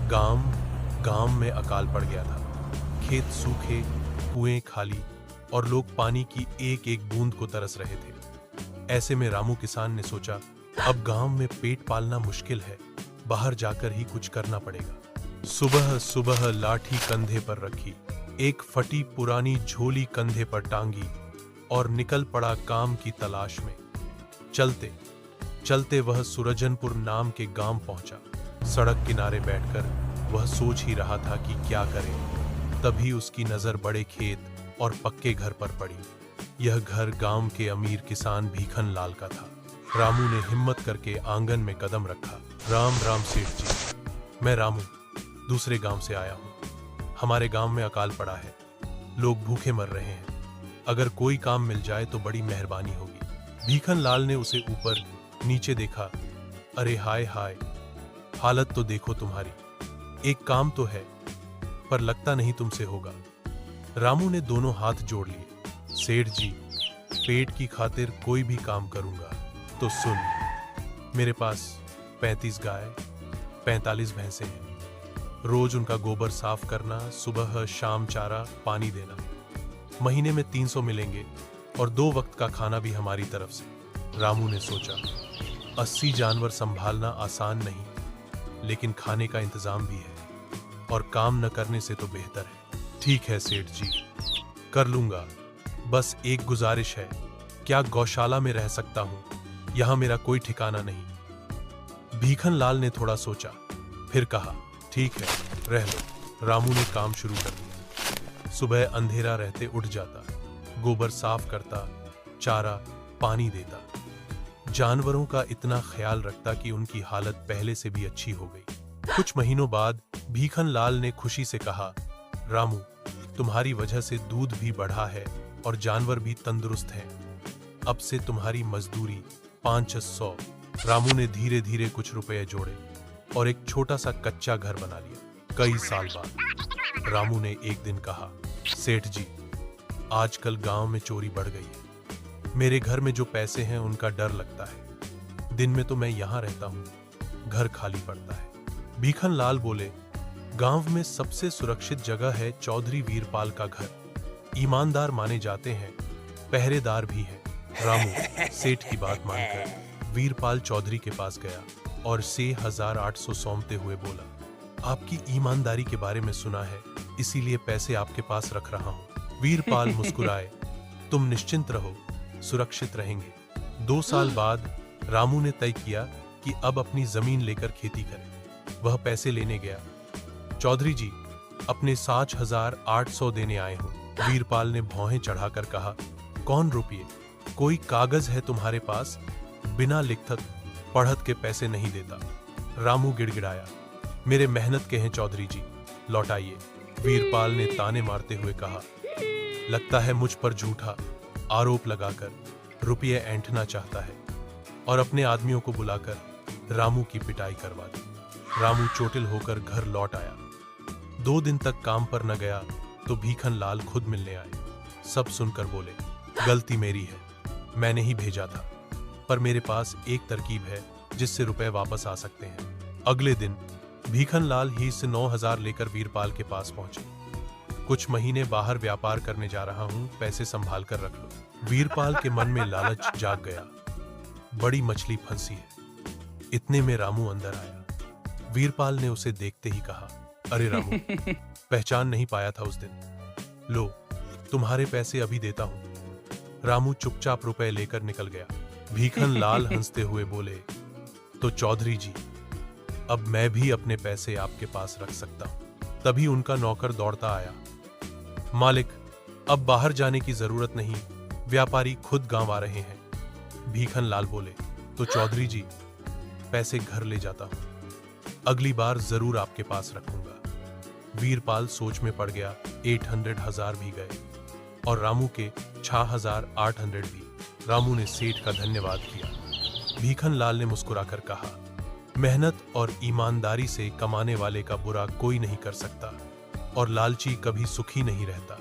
गांव गांव में अकाल पड़ गया था। खेत सूखे, कुएं खाली और लोग पानी की एक एक बूंद को तरस रहे थे। ऐसे में रामू किसान ने सोचा, अब गांव में पेट पालना मुश्किल है, बाहर जाकर ही कुछ करना पड़ेगा। सुबह सुबह लाठी कंधे पर रखी, एक फटी पुरानी झोली कंधे पर टांगी और निकल पड़ा काम की तलाश में। चलते चलते वह सुरजनपुर नाम के गांव पहुंचा। सड़क किनारे बैठकर वह सोच ही रहा था कि क्या करे। तभी उसकी नजर बड़े खेत और पक्के घर पर पड़ी। यह घर गांव के अमीर किसान भीखन लाल का था। रामू ने हिम्मत करके आंगन में कदम रखा। राम राम सेठ जी, मैं रामू दूसरे गांव से आया हूं। हमारे गांव में अकाल पड़ा है, लोग भूखे मर रहे हैं। अगर कोई काम मिल जाए तो बड़ी मेहरबानी होगी। भीखन लाल ने उसे ऊपर नीचे देखा। अरे हाय हाय, हालत तो देखो तुम्हारी। एक काम तो है, पर लगता नहीं तुमसे होगा। रामू ने दोनों हाथ जोड़ लिए। सेठ जी, पेट की खातिर कोई भी काम करूंगा। तो सुन, मेरे पास 35 गाय, 45 भैंसे हैं। रोज उनका गोबर साफ करना, सुबह शाम चारा पानी देना। महीने में 300 मिलेंगे और 2 वक्त का खाना भी हमारी तरफ से। रामू ने सोचा, 80 जानवर संभालना आसान नहीं, लेकिन खाने का इंतजाम भी है और काम न करने से तो बेहतर है। ठीक है सेठ जी, कर लूंगा। बस एक गुजारिश है, क्या गौशाला में रह सकता हूं? यहां मेरा कोई ठिकाना नहीं। भीखन लाल ने थोड़ा सोचा, फिर कहा, ठीक है, रह लो। रामू ने काम शुरू कर दिया। सुबह अंधेरा रहते उठ जाता, गोबर साफ करता, चारा पानी देता, जानवरों का इतना ख्याल रखता कि उनकी हालत पहले से भी अच्छी हो गई। कुछ महीनों बाद भीखन लाल ने खुशी से कहा, रामू, तुम्हारी वजह से दूध भी बढ़ा है और जानवर भी तंदुरुस्त हैं। अब से तुम्हारी मजदूरी 500। रामू ने धीरे धीरे कुछ रुपए जोड़े और एक छोटा सा कच्चा घर बना लिया। कई साल बाद रामू ने एक दिन कहा, सेठ जी, आजकल गांव में चोरी बढ़ गई है। मेरे घर में जो पैसे हैं उनका डर लगता है। दिन में तो मैं यहां रहता हूं, घर खाली पड़ता है। भीखन लाल बोले, गांव में सबसे सुरक्षित जगह है चौधरी वीरपाल का घर। ईमानदार माने जाते हैं, पहरेदार भी है। रामू सेठ की बात मानकर वीरपाल चौधरी के पास गया और 6,800 सौंपते हुए बोला, आपकी ईमानदारी के बारे में सुना है, इसीलिए पैसे आपके पास रख रहा हूं। वीरपाल मुस्कुराए, तुम निश्चिंत रहो, सुरक्षित रहेंगे। 2 साल बाद रामू ने तय किया कि अब अपनी जमीन लेकर खेती करे। वह पैसे लेने गया। चौधरी जी, अपने 7,800 देने आए हूं। वीरपाल ने भौहें चढ़ाकर कहा, कौन रुपये? कोई कागज है तुम्हारे पास? बिना लिखत पढ़त के पैसे नहीं देता। रामू गिड़गिड़ाया, मेरे मेहनत के हैं चौधरी जी, लौटाइए। वीरपाल ने ताने मारते हुए कहा, लगता है मुझ पर झूठा आरोप लगाकर रुपये ऐंठना चाहता है, और अपने आदमियों को बुलाकर रामू की पिटाई करवा दी। रामू चोटिल होकर घर लौट आया। 2 दिन तक काम पर न गया तो भीखन लाल खुद मिलने आए। सब सुनकर बोले, गलती मेरी है, मैंने ही भेजा था, पर मेरे पास एक तरकीब है जिससे रुपए वापस आ सकते हैं। अगले दिन भीखन लाल ही से 9,000 लेकर वीरपाल के पास पहुंचे। कुछ महीने बाहर व्यापार करने जा रहा हूं, पैसे संभाल कर रख लो। वीरपाल के मन में लालच जाग गया, बड़ी मछली फंसी है। इतने में रामू अंदर आया। वीरपाल ने उसे देखते ही कहा, अरे रामू, पहचान नहीं पाया था उस दिन। लो, तुम्हारे पैसे अभी देता हूं। रामू चुपचाप रुपए लेकर निकल गया। भीखन लाल हंसते हुए बोले, तो चौधरी जी, अब मैं भी अपने पैसे आपके पास रख सकता हूं। तभी उनका नौकर दौड़ता आया, मालिक, अब बाहर जाने की जरूरत नहीं, व्यापारी खुद गांव आ रहे हैं। भीखन लाल बोले, तो चौधरी जी, पैसे घर ले जाता हूं, अगली बार जरूर आपके पास रखूंगा। वीरपाल सोच में पड़ गया। 800,000 भी गए और रामू के 6,800 भी। रामू ने सेठ का धन्यवाद किया। भीखन लाल ने मुस्कुराकर कहा, मेहनत और ईमानदारी से कमाने वाले का बुरा कोई नहीं कर सकता, और लालची कभी सुखी नहीं रहता।